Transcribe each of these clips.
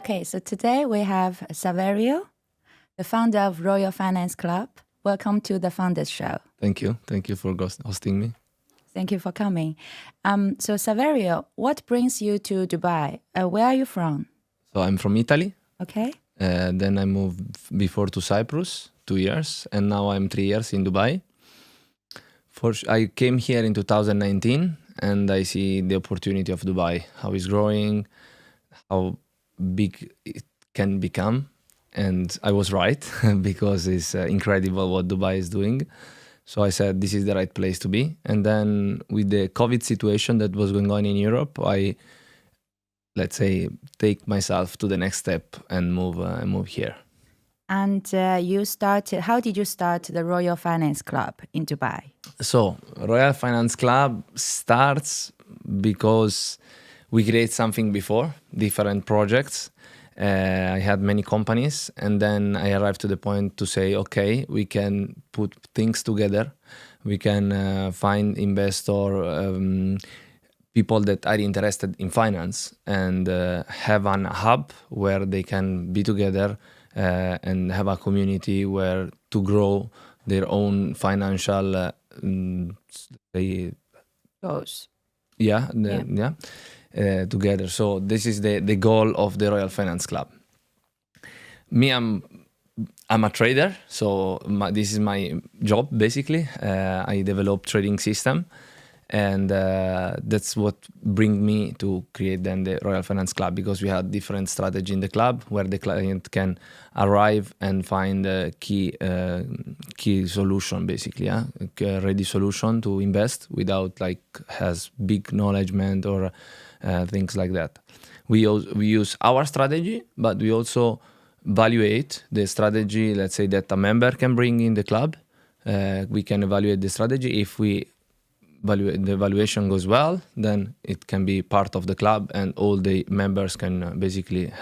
Okay, so today we have Saverio, the founder of Royal Finance Club. Welcome to the Founders Show. Thank you. Thank you for hosting me. Thank you for coming. So Saverio, what brings you to Dubai? Where are you from? So I'm from Italy. Okay. Then I moved before to Cyprus, 2 years, and now I'm 3 years in Dubai. I came here in 2019, and I see the opportunity of Dubai, how it's growing, how big it can become. And I was right, because it's incredible what Dubai is doing. So I said, this is the right place to be. And then with the COVID situation that was going on in Europe, I, let's say, take myself to the next step and move here. And how did you start the Royal Finance Club in Dubai? So Royal Finance Club starts because we create something before, different projects. I had many companies, and then I arrived to the point to say, okay, we can put things together. We can find investor, people that are interested in finance, and have an hub where they can be together and have a community where to grow their own financial Goals. Together. So this is the goal of the Royal Finance Club. Me, I'm a trader, so this is my job basically. I develop trading system, and that's what brings me to create then the Royal Finance Club, because we had different strategy in the club where the client can arrive and find a key solution basically, a ready solution to invest without has big knowledgement or things like that. We use our strategy, but we also evaluate the strategy, let's say, that a member can bring in the club. We can evaluate the strategy. If the evaluation goes well, then it can be part of the club, and all the members can basically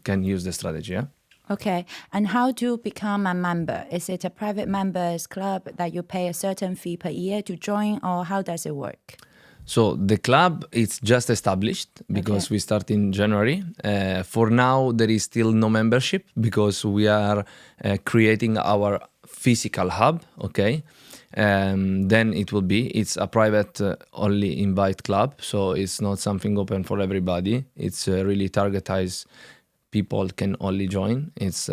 can use the strategy. Yeah? Okay, and how to become a member? Is it a private members club that you pay a certain fee per year to join, or how does it work? So the club is just established because we start in January. For now, there is still no membership because we are creating our physical hub. Okay, then it's a private only invite club, so it's not something open for everybody. It's really targetized. People can only join. It's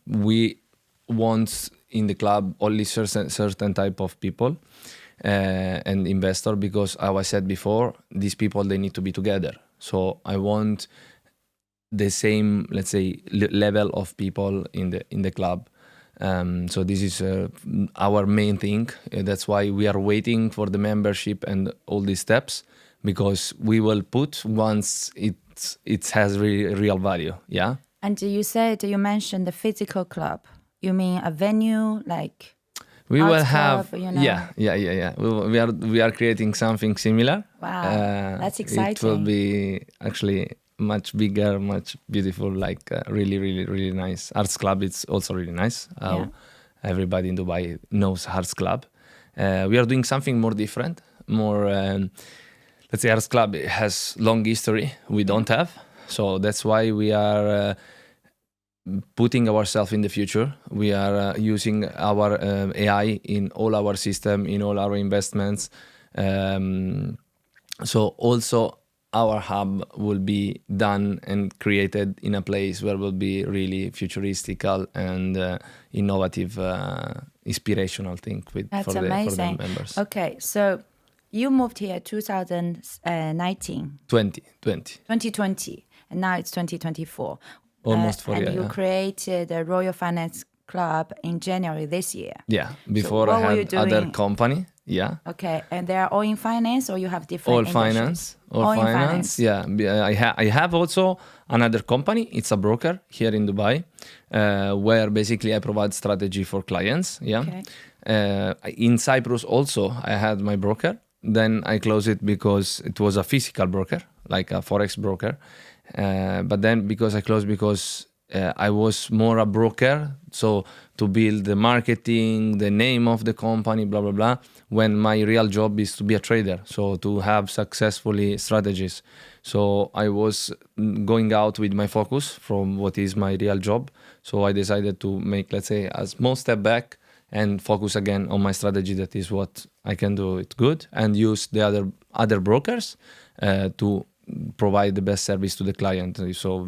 we want in the club only certain type of people. And investor, because as I said before, these people, they need to be together. So I want the same, let's say, level of people in the club. So this is our main thing. That's why we are waiting for the membership and all these steps, because we will put once it has real value. Yeah. And you mentioned the physical club. You mean a venue like? We will have, club, you know? Yeah. We are creating something similar. Wow, that's exciting. It will be actually much bigger, much beautiful, really, really, really nice. Arts Club, it's also really nice. Everybody in Dubai knows Arts Club. We are doing something more different, more, let's say Arts Club has long history. We don't have. So that's why we are putting ourselves in the future. We are using our AI in all our system, in all our investments. So also our hub will be done and created in a place where will be really futuristical and innovative, inspirational thing for the members. Okay, so you moved here 2019. 2020, and now it's 2024. Almost 4 years. And you created the Royal Finance Club in January this year. Yeah, before I had other company. Yeah. Okay, and they are all in finance, or you have different industries? All finance. Yeah, I have also another company. It's a broker here in Dubai, where basically I provide strategy for clients. Yeah. Okay. In Cyprus also, I had my broker. Then I closed it because it was a physical broker, like a forex broker. But then because I closed, because I was more a broker, so to build the marketing, the name of the company, blah blah blah. When my real job is to be a trader, so to have successfully strategies. So I was going out with my focus from what is my real job. So I decided to make, let's say, a small step back and focus again on my strategy. That is what I can do it good, and use the other brokers to provide the best service to the client. So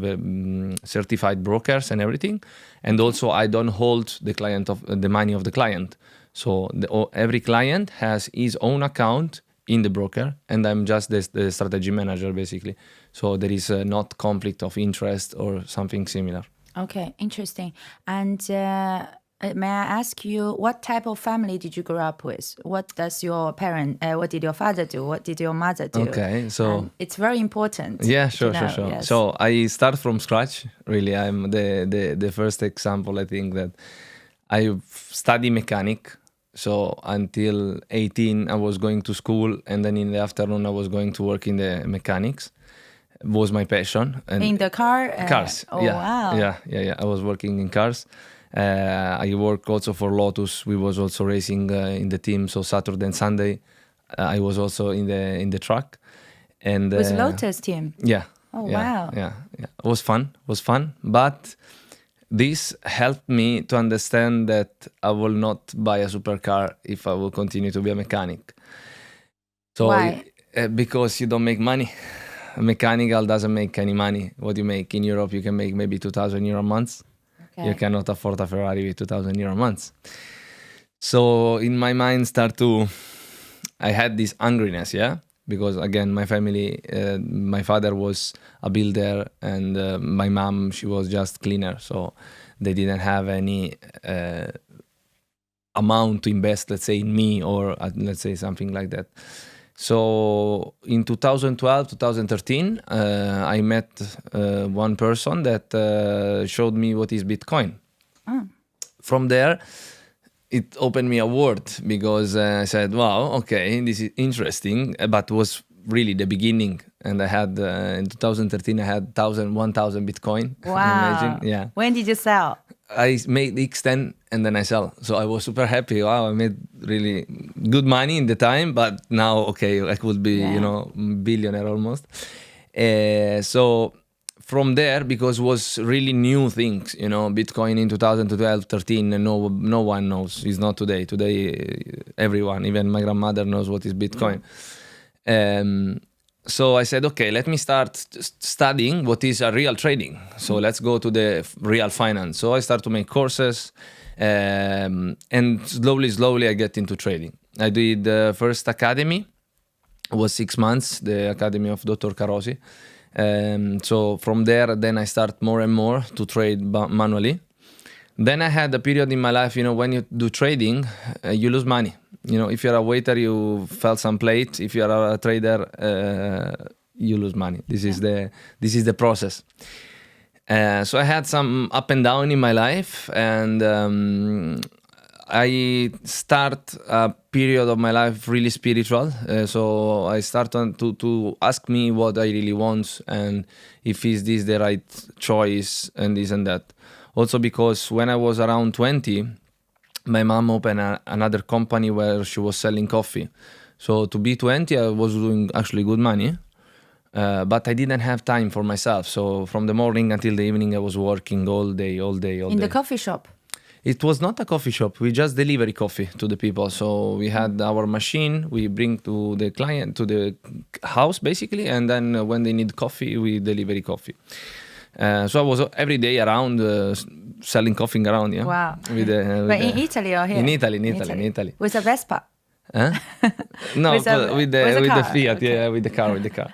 certified brokers and everything. And also I don't hold the client of the money of the client. So every client has his own account in the broker, and I'm just the strategy manager basically. So there is not conflict of interest or something similar. Okay, interesting. And may I ask you, what type of family did you grow up with? What does your what did your father do? What did your mother do? Okay, so and it's very important. Yeah, sure. Yes. So I start from scratch. Really, I'm the first example. I think that I study mechanic. So until 18, I was going to school, and then in the afternoon, I was going to work in the mechanics. It was my passion. And in the car? Cars. Oh, yeah. wow. Yeah. I was working in cars. I work also for Lotus. We was also racing in the team. So Saturday and Sunday, I was also in the truck. And with Lotus team. Yeah. Oh wow. Yeah. It was fun. But this helped me to understand that I will not buy a supercar if I will continue to be a mechanic. So why? Because you don't make money. Mechanical doesn't make any money. What you make in Europe, you can make maybe 2,000 euro a month. Okay. You cannot afford a Ferrari with 2,000 euro a month. So in my mind I had this hungriness, yeah? Because again, my family, my father was a builder, and my mom, she was just cleaner. So they didn't have any amount to invest, let's say, in me, or let's say something like that. So in 2012, 2013, I met one person that showed me what is Bitcoin. Oh. From there, it opened me a world, because I said, wow, okay, this is interesting, but it was really the beginning. And I had, in 2013, I had 1,000 Bitcoin. Wow. Imagine? Yeah. When did you sell? I made X10 and then I sell. So I was super happy. Wow, I made really good money in the time, but now, okay, I could be, billionaire almost. So from there, because it was really new things, Bitcoin in 2012, 13, no one knows. It's not today. Today, everyone, even my grandmother knows what is Bitcoin. So I said, okay, let me start studying what is a real trading. So let's go to the real finance. So I start to make courses, and slowly I get into trading. I did the first academy. It was 6 months, the academy of Dr. Carosi. So from there, then I start more and more to trade manually. Then I had a period in my life, when you do trading, you lose money. If you're a waiter, you fell some plate. If you're a trader, you lose money. This is the process. So I had some up and down in my life, and I start a period of my life really spiritual. So I start to ask me what I really want, and if is this the right choice, and this and that. Also because when I was around 20, my mom opened another company where she was selling coffee. So to be 20, I was doing actually good money, but I didn't have time for myself. So from the morning until the evening, I was working all day. In the coffee shop? It was not a coffee shop. We just deliver coffee to the people. So we had our machine, we bring to the client, to the house basically, and then when they need coffee, we deliver coffee. So I was every day around selling coffee around. Yeah. Wow. But in Italy or here? In Italy. With a Vespa? Huh? No, with the Fiat. Okay. Yeah, with the car.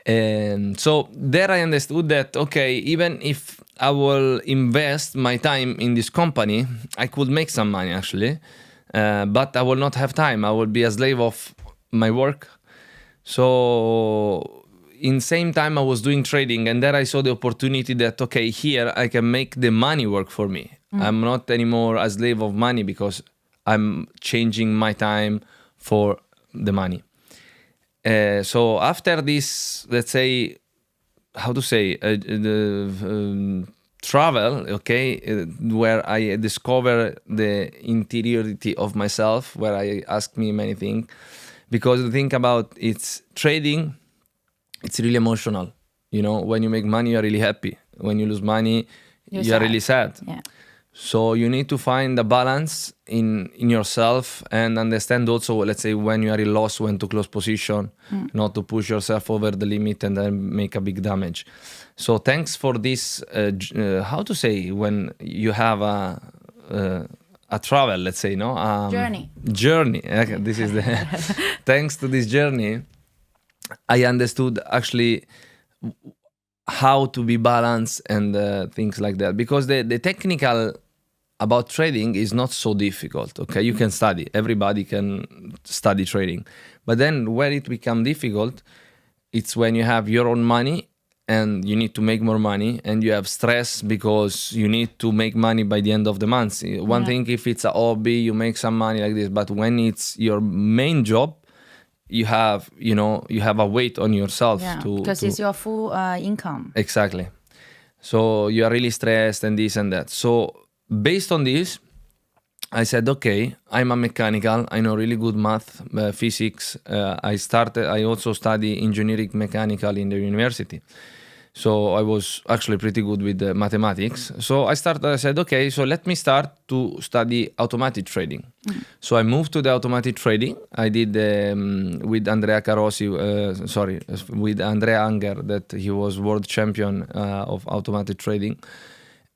And so there I understood that, okay, even if I will invest my time in this company, I could make some money actually, but I will not have time. I will be a slave of my work. So in same time I was doing trading, and there I saw the opportunity that, okay, here I can make the money work for me. I'm not anymore a slave of money, because I'm changing my time for the money. So after this, let's say, travel, okay, where I discover the interiority of myself, where I ask me many things. Because the thing about it's trading, it's really emotional. You know, when you make money, you're really happy. When you lose money, you're really sad. Yeah. So you need to find a balance in yourself and understand also, let's say, when you are in loss, when to close position, not to push yourself over the limit and then make a big damage. So thanks for this, how to say, when you have a travel, let's say, no? Journey. Okay, this is the, thanks to this journey, I understood actually how to be balanced and things like that, because the technical about trading is not so difficult. Okay, you can study, everybody can study trading, but then where it becomes difficult, it's when you have your own money and you need to make more money and you have stress because you need to make money by the end of the month. One thing if it's a hobby, you make some money like this, but when it's your main job, you have a weight on yourself because it's your full income. Exactly. So you are really stressed and this and that. So based on this, I said, okay, I'm a mechanical. I know really good math, physics. I also study engineering mechanical in the university. So I was actually pretty good with the mathematics. So I said, okay, so let me start to study automatic trading. So I moved to the automatic trading. I did with Andrea with Andrea Anger, that he was world champion of automatic trading.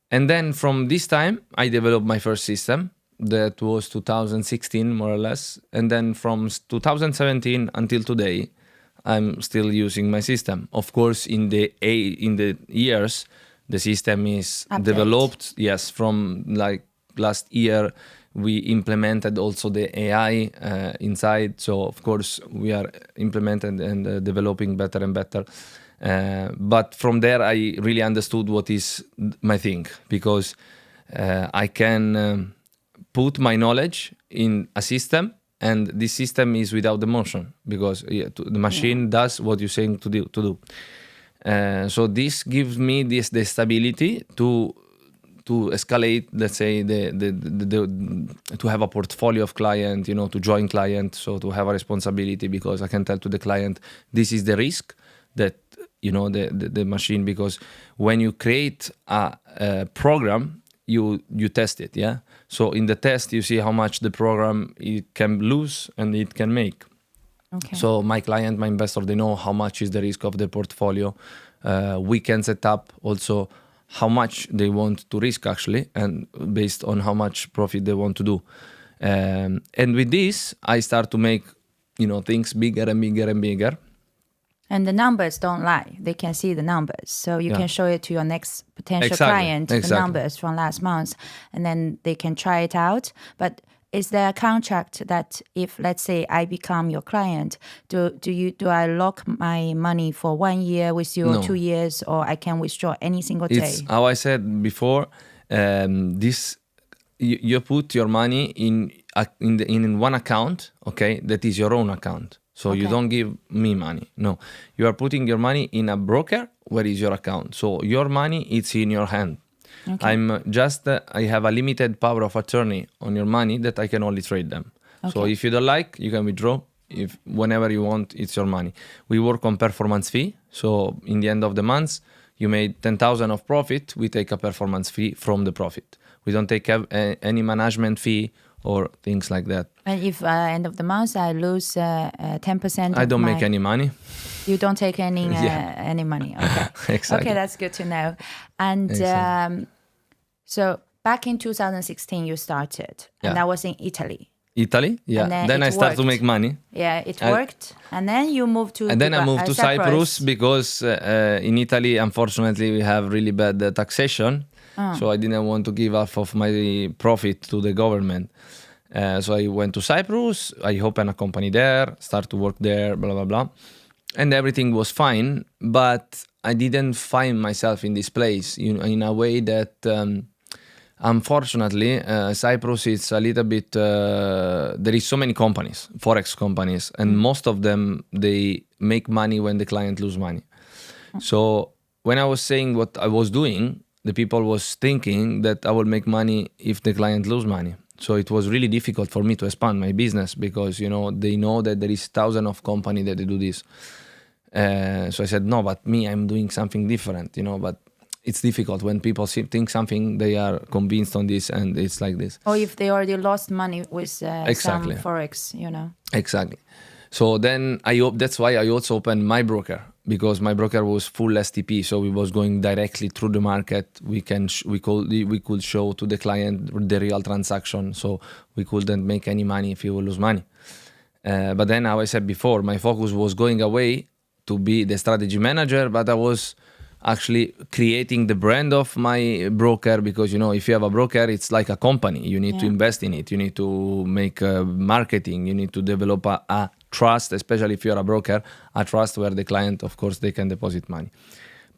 And then from this time, I developed my first system. That was 2016, more or less. And then from 2017 until today, I'm still using my system. Of course, in the years, the system is developed. Yes, from like last year, we implemented also the AI inside. So of course, we are implementing and developing better and better. But from there, I really understood what is my thing, because I can put my knowledge in a system, and this system is without the motion, because the machine does what you're saying to do. So this gives me the stability to escalate, let's say, to have a portfolio of client, to join client, so to have a responsibility, because I can tell to the client, this is the risk that, the machine, because when you create a program, you test it, yeah? So in the test, you see how much the program it can lose and it can make. Okay. So my client, my investor, they know how much is the risk of the portfolio. We can set up also how much they want to risk, actually, and based on how much profit they want to do. And with this, I start to make, things bigger and bigger and bigger. And the numbers don't lie. They can see the numbers. So you can show it to your next potential client, the numbers from last month, and then they can try it out. But is there a contract that if, let's say, I become your client, do I lock my money for 1 year with you, or 2 years, or I can withdraw any single day? It's how I said before, you put your money in one account, okay, that is your own account. So you don't give me money. No, you are putting your money in a broker where is your account. So your money, it's in your hand. Okay. I have a limited power of attorney on your money that I can only trade them. Okay. So if you don't like, you can withdraw. If whenever you want, it's your money. We work on performance fee. So in the end of the month, you made 10,000 of profit. We take a performance fee from the profit. We don't take any management fee or things like that. And if end of the month I lose 10%, I don't make any money. You don't take any money. Okay. Exactly. Okay, that's good to know. And so back in 2016 you started, and that was in Italy. Italy, yeah. Then I start to make money. Yeah, it worked. And then you moved to And then I moved to Cyprus because in Italy, unfortunately, we have really bad taxation. So I didn't want to give half of my profit to the government. So I went to Cyprus. I opened a company there, start to work there, blah, blah, blah. And everything was fine. But I didn't find myself in this place, in a way that... unfortunately, Cyprus is a little bit, there is so many companies, Forex companies, and most of them, they make money when the client lose money. So when I was saying what I was doing, the people was thinking that I will make money if the client lose money. So it was really difficult for me to expand my business because, they know that there is thousands of companies that they do this. So I said, no, but me, I'm doing something different, but it's difficult when people think something, they are convinced on this, and it's like this. Or if they already lost money with Exactly. some Forex, Exactly. So then that's why I also opened my broker, because my broker was full STP. So we was going directly through the market. We could show to the client the real transaction. So we couldn't make any money if he will lose money. But then, how I said before, my focus was going away to be the strategy manager, but I was actually creating the brand of my broker, because if you have a broker, it's like a company. You need to invest in it, you need to make marketing, you need to develop a trust, especially if you're a broker, a trust where the client, of course, they can deposit money.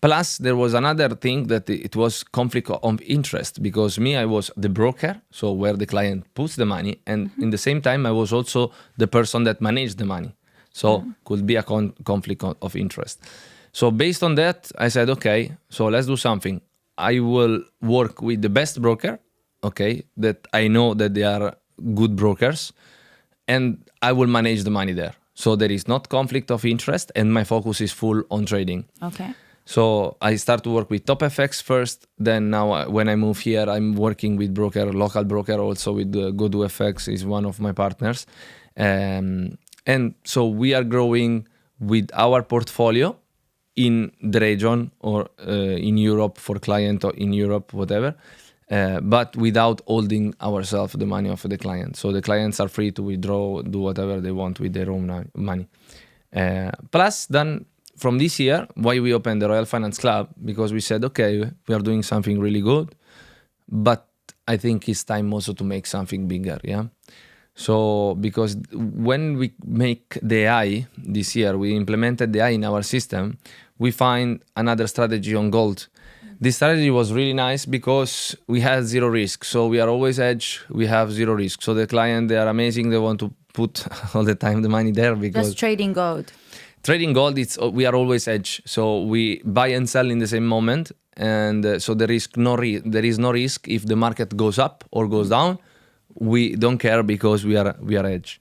Plus, there was another thing that it was conflict of interest, because me, I was the broker, so where the client puts the money, and in the same time, I was also the person that managed the money. So could be a conflict of interest. So based on that, I said, okay, so let's do something. I will work with the best broker, okay, that I know that they are good brokers, and I will manage the money there. So there is not conflict of interest, and my focus is full on trading. Okay. So I start to work with TopFX first. Then now when I move here, I'm working with local broker, also with GoDoFX is one of my partners. And so we are growing with our portfolio in the region, or in Europe for client, or in Europe, whatever, but without holding ourselves the money of the client. So the clients are free to withdraw, do whatever they want with their own money. Plus, then from this year, why we opened the Royal Finance Club, because we said, okay, we are doing something really good, but I think it's time also to make something bigger, yeah? So, because when we make the AI this year, we implemented the AI in our system, we find another strategy on gold. This strategy was really nice because we had zero risk. So we are always hedged, we have zero risk. So the client, they are amazing, they want to put all the time the money there because... Just trading gold. Trading gold, we are always hedged. So we buy and sell in the same moment. And so there is no risk if the market goes up or goes down. We don't care because we are hedged.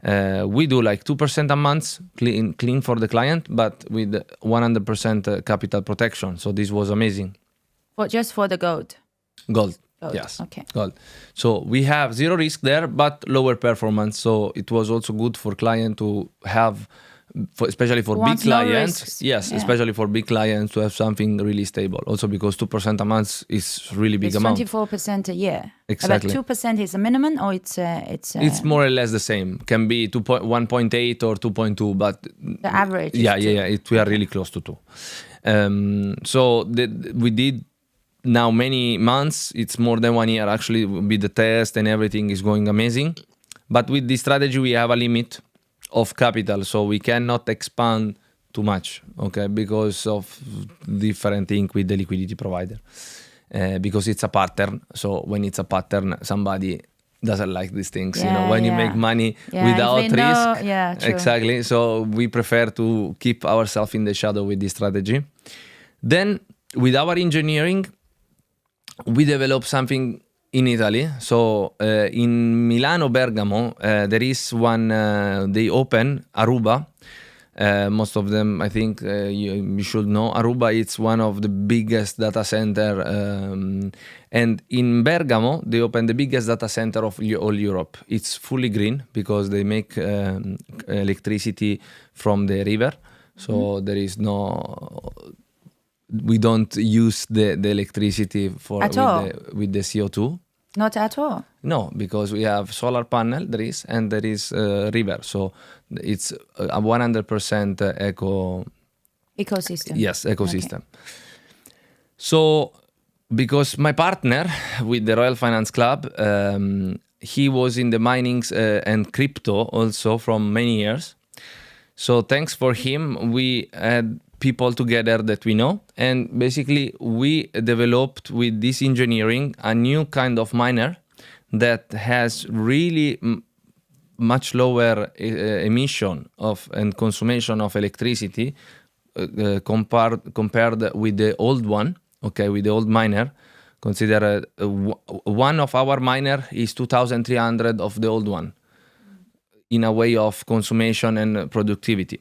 We do like 2% a month clean for the client, but with 100% capital protection. So this was amazing. Just for the gold? Gold. Yes. Okay. Gold. So we have zero risk there, but lower performance. So it was also good for client to have, especially for big clients. Yes, especially for big clients, to have something really stable. Also because 2% a month is really big amount. 24% a year. Exactly. But 2% is a minimum, or it's more or less the same. Can be 1.8 or 2.2, but the average. Yeah. We are really close to 2. So we did now many months. It's more than 1 year actually. With the test and everything is going amazing. But with this strategy, we have a limit of capital, so we cannot expand too much, okay, because of different thing with the liquidity provider, because it's a pattern. So when it's a pattern, somebody doesn't like these things, when you make money without risk. True. Exactly. So we prefer to keep ourselves in the shadow with this strategy. Then with our engineering, we develop something in Italy. So in Milano, Bergamo, there is one, they open Aruba. Most of them, I think you should know. Aruba, it's one of the biggest data center. And in Bergamo, they open the biggest data center of all Europe. It's fully green because they make electricity from the river. So there is no... We don't use the electricity with the CO2. Not at all? No, because we have solar panel, and there is river. So it's a 100% ecosystem. Yes, ecosystem. Okay. So because my partner with the Royal Finance Club, he was in the minings and crypto also from many years. So thanks for him, we had people together that we know, and basically we developed with this engineering a new kind of miner that has really much lower emission of and consumption of electricity compared with the old one. okay, with the old miner. Consider one of our miner is 2,300 of the old one in a way of consummation and productivity.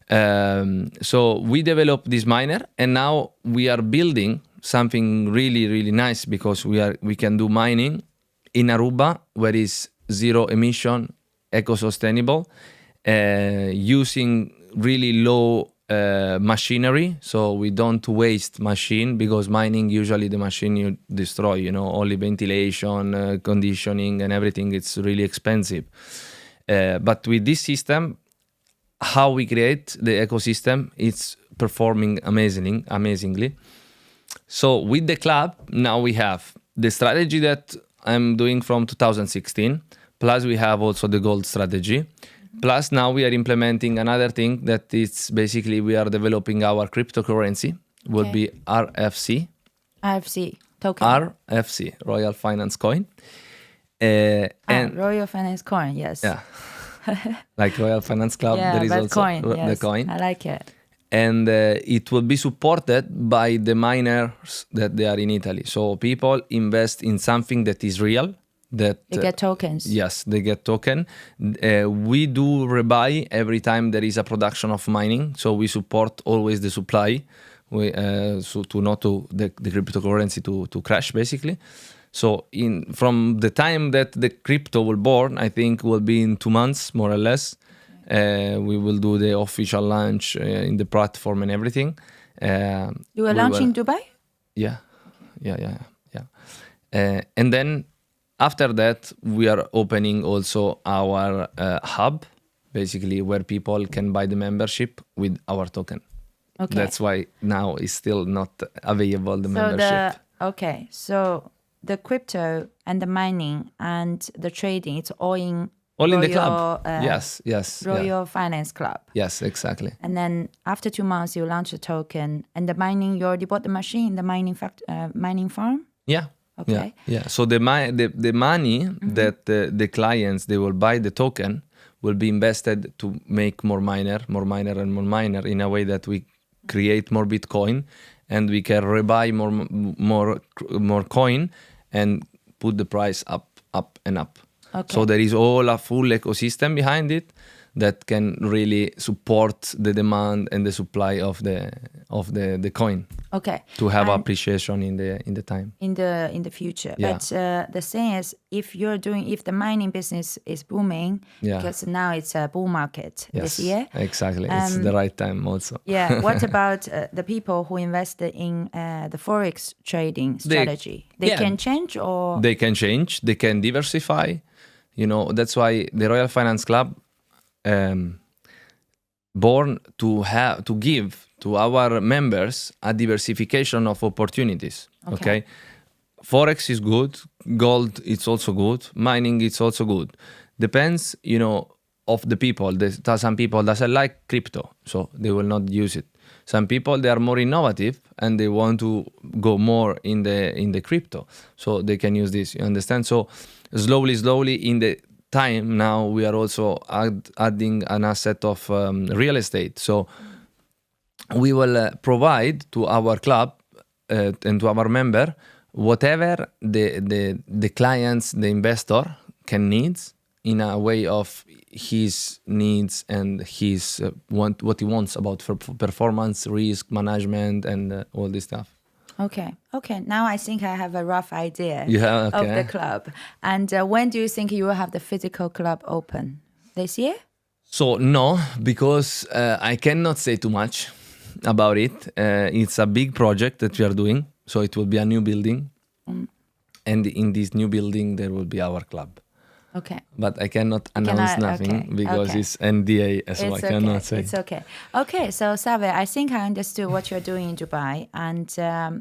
So we developed this miner, and now we are building something really, really nice, because we can do mining in Aruba, where is zero emission, eco-sustainable, using really low machinery, so we don't waste machine, because mining, usually the machine you destroy, only ventilation, conditioning and everything, it's really expensive. But with this system, how we create the ecosystem, it's performing amazingly. So with the club, now we have the strategy that I'm doing from 2016, plus we have also the gold strategy. Plus now we are implementing another thing that is basically we are developing our cryptocurrency, will be RFC. RFC token. RFC, Royal Finance Coin. And Royal Finance Coin, yes. Yeah. Like Royal Finance Club, there is also coin, the coin. I like it. And it will be supported by the miners that they are in Italy. So people invest in something that is real. That they get tokens. Yes, they get token. We do rebuy every time there is a production of mining. So we support always the supply, so to not to the cryptocurrency to crash basically. So from the time that the crypto will born, I think will be in 2 months more or less. We will do the official launch in the platform and everything. You will launch in Dubai? Yeah. And then after that, we are opening also our hub, basically where people can buy the membership with our token. Okay. That's why now it's still not available, the membership. So the crypto and the mining and the trading, it's all in the club. Yes. Royal Finance Club. Yes, exactly. And then after 2 months, you launch a token, and the mining, you already bought the machine, the mining farm? Yeah. Okay. Yeah. So the money that the clients, they will buy the token, will be invested to make more miner in a way that we create more Bitcoin, and we can rebuy more coin and put the price up and up. Okay. So there is all a full ecosystem behind it that can really support the demand and the supply of the coin. Okay. To have appreciation in the time. In the future. Yeah. But the thing is, if the mining business is booming, because now it's a bull market this year. Exactly. It's the right time also. Yeah. What about the people who invested in the forex trading strategy? They can change, or they can change. They can diversify. That's why the Royal Finance Club born to give to our members a diversification of opportunities. Okay. Forex is good, gold it's also good, mining it's also good. Depends, of the people. Some people doesn't like crypto, so they will not use it. Some people, they are more innovative and they want to go more in the crypto, so they can use this. You understand? So slowly in the time now, we are also adding an asset of real estate. So we will provide to our club and to our member whatever the clients, the investor can needs in a way of his needs and his what he wants about performance, risk management, and all this stuff. Okay. Now I think I have a rough idea of the club. And when do you think you will have the physical club open? This year? So no, because I cannot say too much about it. It's a big project that we are doing. So it will be a new building. And in this new building, there will be our club. Okay. But I cannot announce nothing because it's NDA, so I cannot say. It's okay. Okay, so Saverio, I think I understood what you're doing in Dubai, and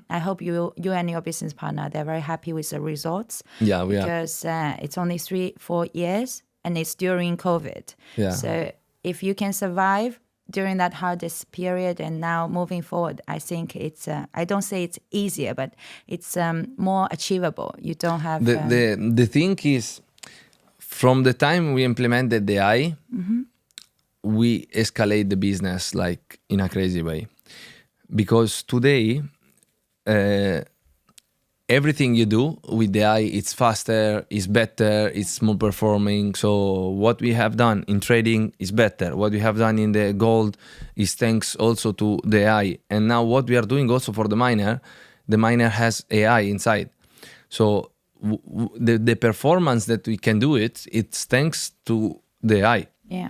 I hope you and your business partner, they're very happy with the results. Yeah, we are. Because it's only 3-4 years, and it's during COVID. Yeah. So if you can survive during that hardest period and now moving forward, I think it's, I don't say it's easier, but it's more achievable. You don't have... The thing is, from the time we implemented the AI, we escalate the business like in a crazy way. Because today, everything you do with the AI, it's faster, it's better, it's more performing. So what we have done in trading is better. What we have done in the gold is thanks also to the AI. And now what we are doing also for the miner has AI inside. So the performance that we can do it's thanks to the AI. Yeah.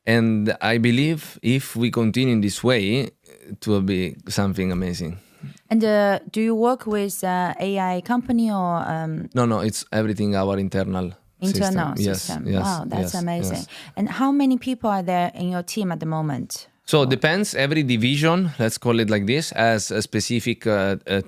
And I believe if we continue in this way, it will be something amazing. And do you work with AI company or? No, it's everything our internal system. Yes, wow, that's amazing. Yes. And how many people are there in your team at the moment? So it depends. Every division, let's call it like this, has a specific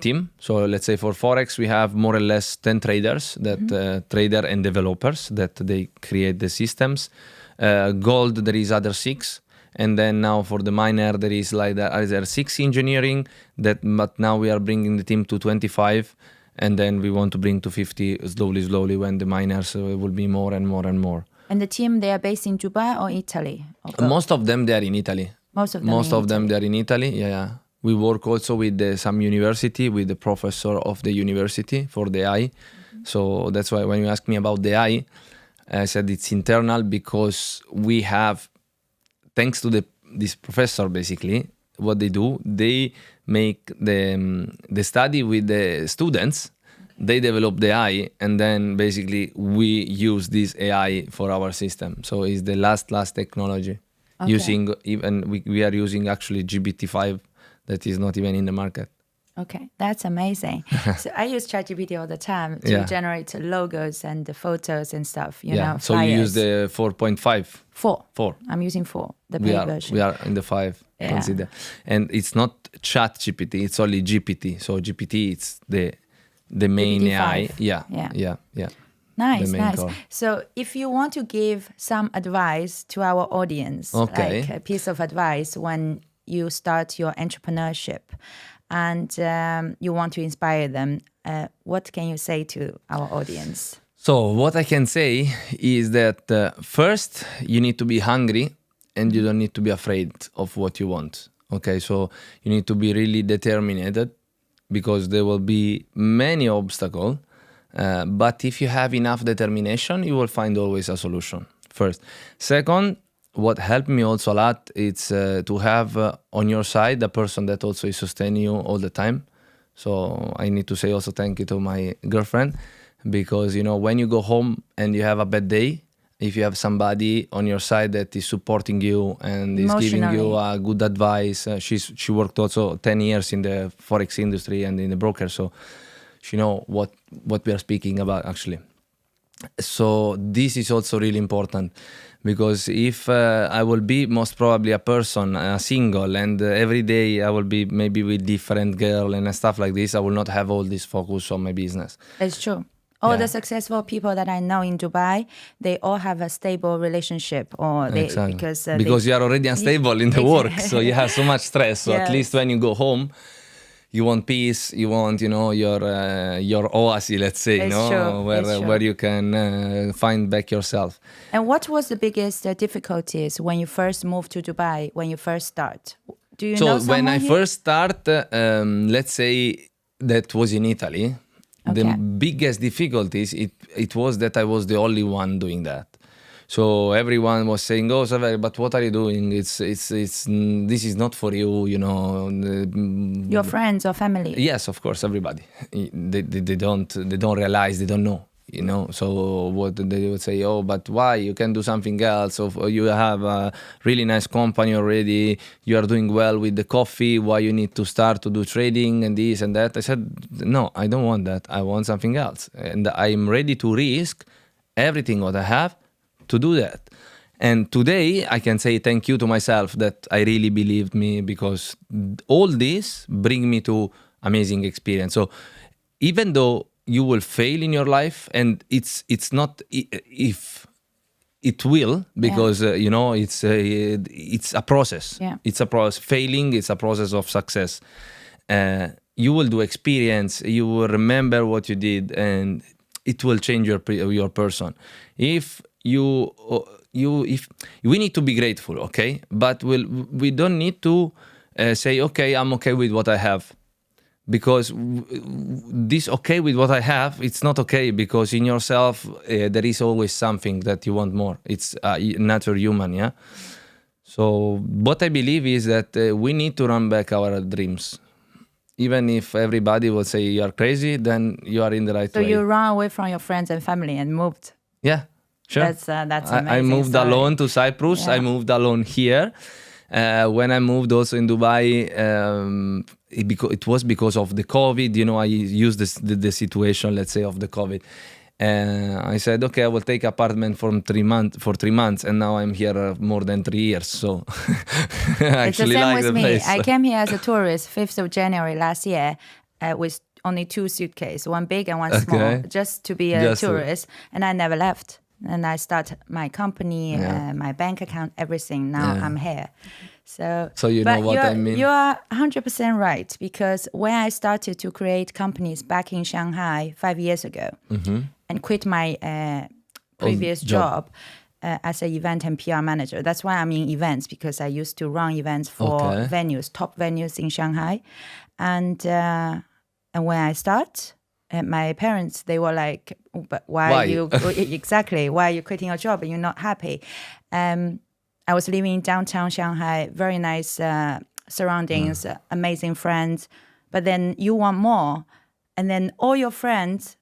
team. So let's say for Forex, we have more or less 10 traders, that trader and developers that they create the systems. Gold, there is other 6. And then now for the miner, there is like either 6 engineering, but now we are bringing the team to 25. And then we want to bring to 50 slowly when the miners will be more and more and more. And the team, they are based in Dubai or Italy? Most of them, they are in Italy. Most of them, they are in Italy, yeah. We work also with some university, with the professor of the university for the AI. So that's why when you ask me about the AI, I said it's internal because we have, thanks to this professor, basically, what they do, they make the study with the students, they develop the AI, and then basically we use this AI for our system. So it's the last technology. Okay. Using even we are using actually GPT-5 that is not even in the market. Okay, that's amazing. So I use ChatGPT all the time to generate logos and the photos and stuff. You know, so you use the 4.5. 4. I'm using 4, the paid version. We are in the 5. Consider, and it's not ChatGPT. It's only GPT. So GPT, it's the main AI. Yeah. Nice. Core. So if you want to give some advice to our audience, like a piece of advice when you start your entrepreneurship and you want to inspire them, what can you say to our audience? So what I can say is that first, you need to be hungry and you don't need to be afraid of what you want. Okay, so you need to be really determined because there will be many obstacles. But if you have enough determination, you will find always a solution, first. Second, what helped me also a lot is to have on your side a person that also is sustaining you all the time. So I need to say also thank you to my girlfriend because, you know, when you go home and you have a bad day, if you have somebody on your side that is supporting you and is giving you good advice, she worked also 10 years in the Forex industry and in the broker, so she know what we are speaking about actually. So this is also really important because if I will be most probably a person, a single, and every day I will be maybe with different girl and stuff like this, I will not have all this focus on my business. It's true. All the successful people that I know in Dubai, they all have a stable relationship, or they because you are already unstable in the work, so you have so much stress. So at least when you go home, you want peace, you want, you know, your oasis, let's say, where you can find back yourself. And what was the biggest difficulties when you first moved to Dubai, when you first start? Do you know someone when I here? first start, let's say that was in Italy. Okay. The biggest difficulties, it was that I was the only one doing that. So everyone was saying, "Oh, Saverio, but what are you doing? It's this is not for you, you know." Your friends or family? Yes, of course, everybody. They don't realize, they don't know, you know. So what they would say, "Oh, but why? You can do something else. Or you have a really nice company already. You are doing well with the coffee. Why you need to start to do trading and this and that?" I said, "No, I don't want that. I want something else, and I'm ready to risk everything what I have to do that." And today I can say thank you to myself that I really believed me, because all this bring me to amazing experience. So even though you will fail in your life, and it's not if it will, because you know, it's a process. It's a process. Failing, it's a process of success. You will do experience, you will remember what you did, and it will change your person. If we need to be grateful, okay? But we don't need to say, okay, I'm okay with what I have, because this okay with what I have, it's not okay, because in yourself there is always something that you want more. It's natural human, yeah. So what I believe is that we need to run back our dreams. Even if everybody will say you are crazy, then you are in the right way. So you ran away from your friends and family and moved. Yeah, sure. That's amazing. I moved alone to Cyprus. Yeah. I moved alone here. When I moved also in Dubai, it was because of the COVID. You know, I used the situation, let's say, of the COVID. I said, okay, I will take apartment for 3 months, and now I'm here more than 3 years. So I actually like the place. I came here as a tourist 5th of January last year with only 2 suitcases, one big and one small, just to be a tourist. And I never left. And I started my company, my bank account, everything. Now I'm here. So you know what I mean. You are 100% right, because when I started to create companies back in Shanghai 5 years ago, and quit my previous job as an event and PR manager. That's why I'm in events, because I used to run events for venues, top venues in Shanghai. And when I start, my parents, they were like, but why? Are you exactly, why are you quitting your job and you're not happy? I was living in downtown Shanghai, very nice surroundings, amazing friends, but then you want more. And then all your friends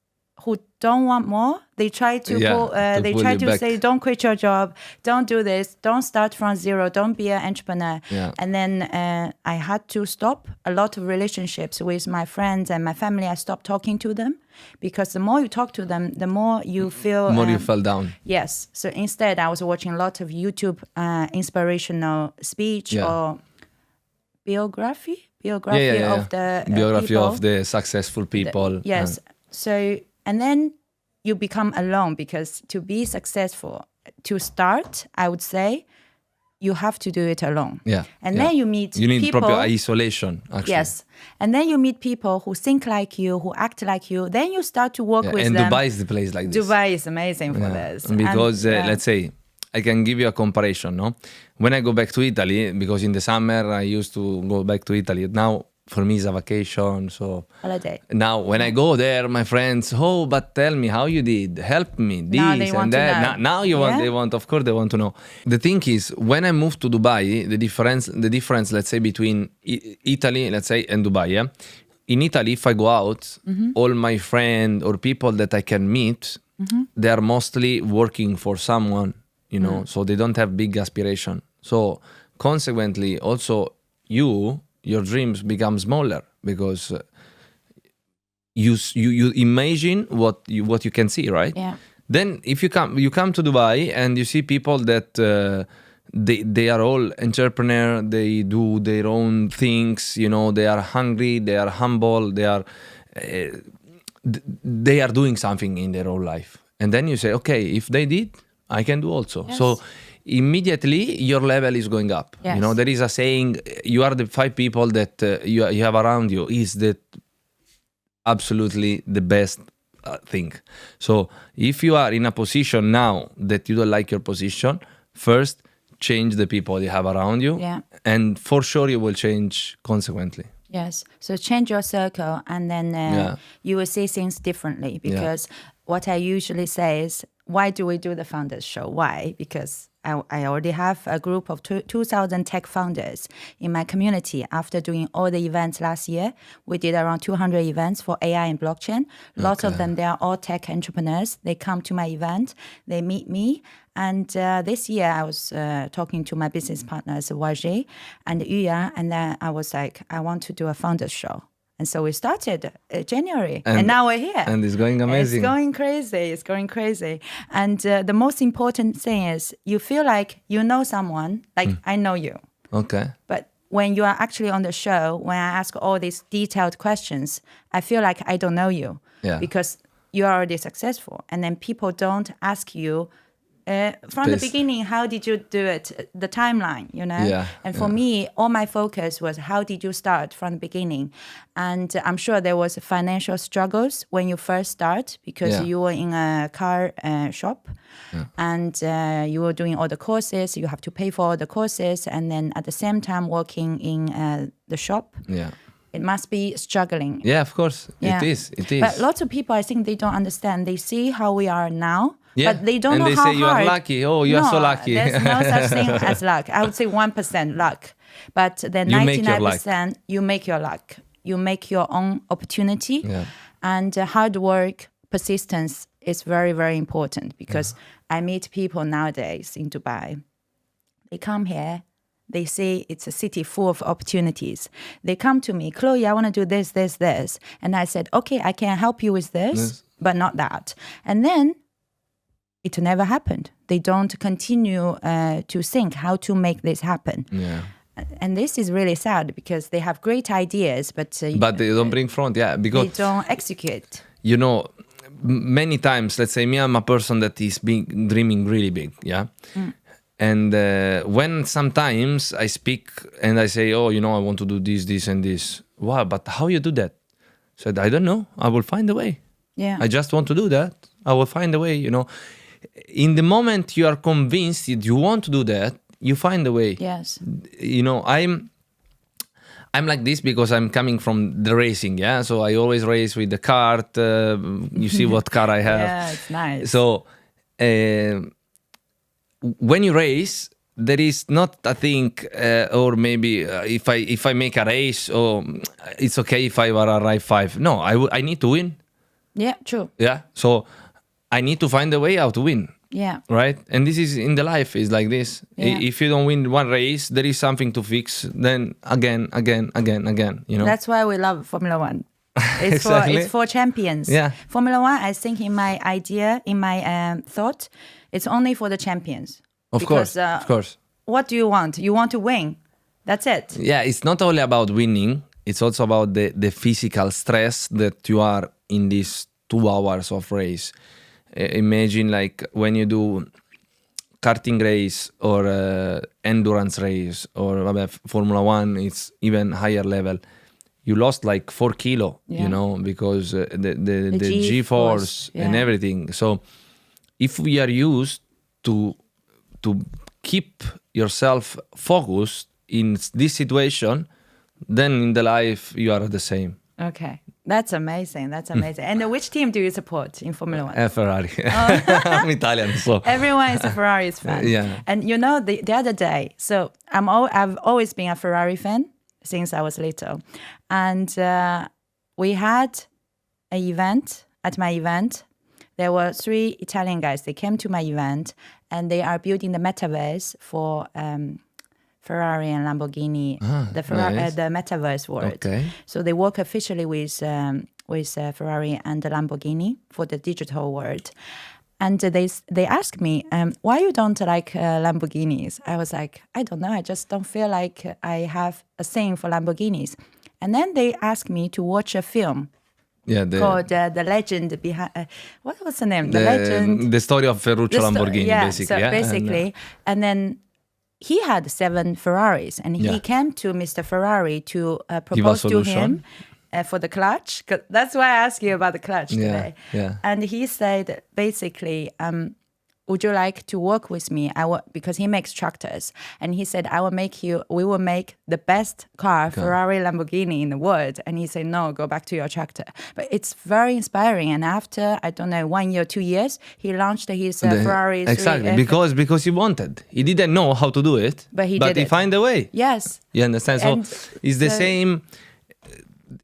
who don't want more, they try to say, don't quit your job, don't do this, don't start from zero, don't be an entrepreneur. And then I had to stop a lot of relationships with my friends and my family. I stopped talking to them, because the more you talk to them, the more you feel... more you fell down. Yes. So instead, I was watching a lot of YouTube inspirational speech or biography of the biography people. of the successful people. Yes. So... And then you become alone, because to be successful, to start, I would say, you have to do it alone. And then you meet people... You need proper isolation, actually. Yes. And then you meet people who think like you, who act like you. Then you start to work with and them. And Dubai is the place like this. Dubai is amazing for this. Because, let's say, I can give you a comparison, no? When I go back to Italy, because in the summer I used to go back to Italy. Now, for me, it's a vacation, so... Holiday. Now, when I go there, my friends, but tell me how you did. Help me, this and that. Now they want, of course, they want to know. The thing is, when I moved to Dubai, the difference, let's say, between Italy, let's say, and Dubai, in Italy, if I go out, all my friends or people that I can meet, they are mostly working for someone, you know, so they don't have big aspiration. So, consequently, also, your dreams become smaller, because you imagine what you can see, right? Yeah. Then if you come to Dubai and you see people that they are all entrepreneur, they do their own things, you know, they are hungry, they are humble, they are doing something in their own life. And then you say, okay, if they did, I can do also. Yes. So immediately your level is going up. Yes. You know, there is a saying, you are the 5 people that you have around you is the absolutely the best thing. So if you are in a position now that you don't like your position, first change the people you have around you, and for sure you will change consequently. Yes. So change your circle, and then you will see things differently, because what I usually say is, why do we do the Founders Show? Why? Because I already have a group of 2,000 tech founders in my community. After doing all the events last year, we did around 200 events for AI and blockchain. Lots of them, they are all tech entrepreneurs. They come to my event, they meet me. And this year, I was talking to my business partners, YJ and Yuya, and then I was like, I want to do a Founders Show. And so we started January, and now we're here. And it's going amazing. It's going crazy. And the most important thing is you feel like you know someone, like I know you. Okay. But when you are actually on the show, when I ask all these detailed questions, I feel like I don't know you. Because you're already successful. And then people don't ask you, from the beginning, how did you do it? The timeline, you know? And for me, all my focus was, how did you start from the beginning? And I'm sure there was financial struggles when you first start, because you were in a car shop and you were doing all the courses. You have to pay for all the courses. And then at the same time, working in the shop. It must be struggling. Yeah, of course. It is. But lots of people, I think they don't understand. They see how we are now, but they don't know how hard. And they say, you are lucky. Oh, you are so lucky. There's no such thing as luck. I would say 1% luck. But the 99%, you make your luck. You make your own opportunity. Yeah. And hard work, persistence is very, very important, because I meet people nowadays in Dubai. They come here. They say it's a city full of opportunities. They come to me, Kloe, I want to do this, this, this. And I said, okay, I can help you with this, but not that. And then it never happened. They don't continue to think how to make this happen. Yeah. And this is really sad, because they have great ideas, but they don't bring front, because they don't execute. You know, many times, let's say me, I'm a person that is dreaming really big, And when sometimes I speak and I say, oh, I want to do this, this, and this. Wow, but how you do that? I said, I don't know. I will find a way. Yeah. I just want to do that. I will find a way, In the moment you are convinced that you want to do that, you find a way. Yes. I'm like this because I'm coming from the racing, So I always race with the kart. You see what car I have. Yeah, it's nice. So when you race, there is not a thing, or maybe if I make a race, or it's okay if I arrive 5. No, I need to win. Yeah, true. Yeah, so I need to find a way how to win. Yeah. Right? And this is in the life, is like this. Yeah. If you don't win one race, there is something to fix. Then again. That's why we love Formula One. It's Exactly. it's for champions. Yeah. Formula One, I think in my idea, in my thought, it's only for the champions. Of course. What do you want? You want to win. That's it. Yeah, it's not only about winning. It's also about the physical stress that you are in these 2 hours of race. Imagine like when you do karting race or endurance race or Formula One, it's even higher level. You lost like 4 kilo, because the G-force and everything. So if we are used to keep yourself focused in this situation, then in the life you are the same. Okay. That's amazing. And which team do you support in Formula One? Ferrari. I'm Italian, so everyone is a Ferrari fan. Yeah. And the other day, so I've always been a Ferrari fan since I was little, and we had an event at my event. There were 3 Italian guys. They came to my event, and they are building the metaverse for Ferrari and Lamborghini, the metaverse world. Okay. So they work officially with Ferrari and Lamborghini for the digital world. And they asked me, why you don't like Lamborghinis? I was like, I don't know. I just don't feel like I have a thing for Lamborghinis. And then they asked me to watch a film. Yeah, called The Legend Behind. What was the name? The Legend. The story of Ferruccio Lamborghini, basically. So basically, and then he had 7 Ferraris, and he came to Mr. Ferrari to propose to him for the clutch. That's why I asked you about the clutch today. Yeah. And he said, basically, would you like to work with me? Because he makes tractors. And he said, we will make the best car, Ferrari, Lamborghini in the world. And he said, no, go back to your tractor. But it's very inspiring. And after, I don't know, 1 year, 2 years, he launched his Ferrari. Exactly, because he wanted. He didn't know how to do it, but he found a way. Yes. You understand? So it's the same.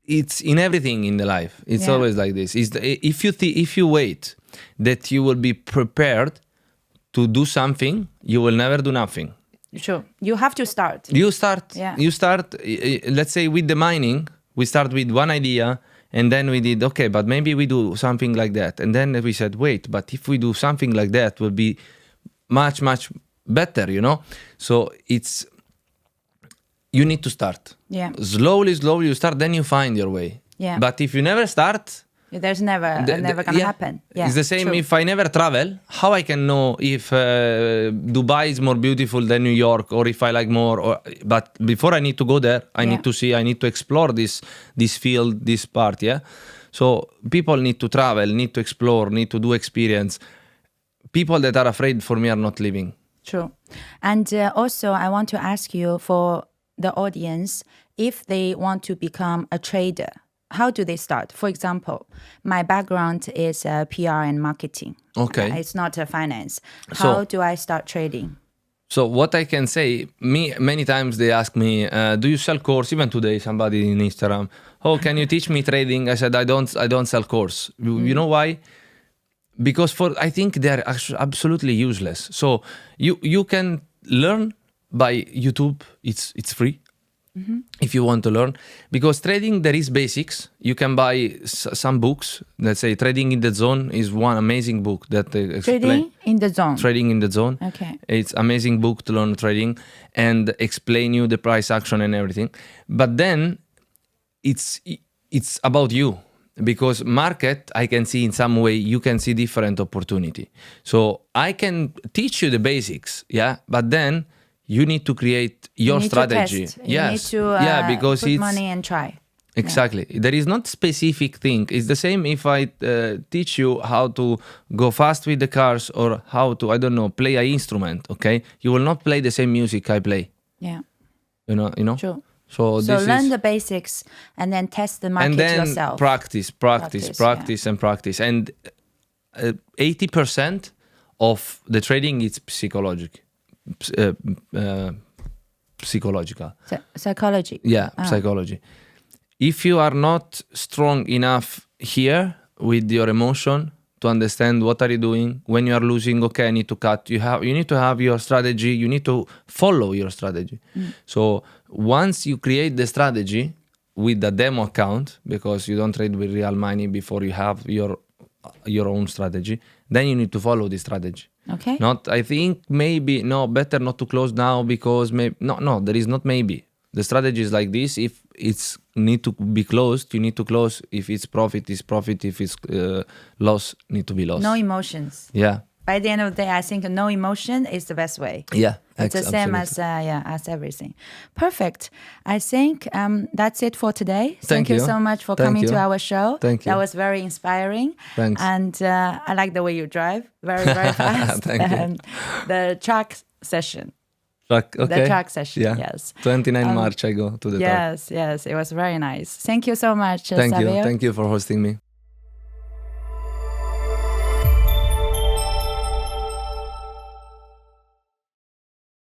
It's in everything in the life. It's always like this. If you wait that you will be prepared to do something, you will never do nothing. Sure. You have to start. You start. Let's say with the mining, we start with one idea, and then we did, okay, but maybe we do something like that. And then we said, wait, but if we do something like that, will be much, much better, So you need to start. Yeah. Slowly you start, then you find your way. Yeah. But if you never start, there's never gonna happen. Yeah, it's the same. If I never travel, how I can know if Dubai is more beautiful than New York, or if I like more? But before I need to go there, I need to see. I need to explore this field, this part. Yeah. So people need to travel, need to explore, need to do experience. People that are afraid, for me, are not living. True. And also, I want to ask you, for the audience if they want to become a trader? How do they start? For example, my background is PR and marketing. Okay. It's not finance. How do I start trading? So what I can say, many times they ask me, do you sell course? Even today, somebody in Instagram, oh, can you teach me trading? I said, I don't sell course. You know why? Because I think they're absolutely useless. So you can learn by YouTube. It's free. If you want to learn, because trading, there is basics. You can buy some books. Let's say Trading in the Zone is one amazing book that Trading in the Zone. Trading in the Zone. Okay. It's amazing book to learn trading and explain you the price action and everything. But then it's about you, because market, I can see in some way you can see different opportunity. So I can teach you the basics, yeah, but then you need to create your strategy. You need to because put money and try. Exactly. Yeah. There is not specific thing. It's the same if I teach you how to go fast with the cars or how to, I don't know, play an instrument, okay? You will not play the same music I play. Yeah. You know? True. So learn the basics and then test the market yourself. Practice. And 80% of the trading is psychological. Psychology. Yeah, psychology. If you are not strong enough here with your emotion to understand what are you doing when you are losing, okay, I need to cut. You need to have your strategy. You need to follow your strategy. So once you create the strategy with the demo account, because you don't trade with real money before you have your own strategy, then you need to follow the strategy. Okay. I think maybe, better not to close now because maybe, there is not maybe. The strategy is like this. If it's need to be closed, you need to close. If it's profit, it's profit. If it's loss, need to be lost. No emotions. Yeah. By the end of the day, I think no emotion is the best way. Yeah. It's the same as everything. Perfect. I think that's it for today. Thank you so much for coming to our show. Thank you. That was very inspiring. Thanks. And I like the way you drive. Very, very fast. Thank you. The track session. Okay. The track session, yeah. Yes. 29 March I go to the track. Yes. It was very nice. Thank you so much, Thank Saverio. you. Thank you for hosting me.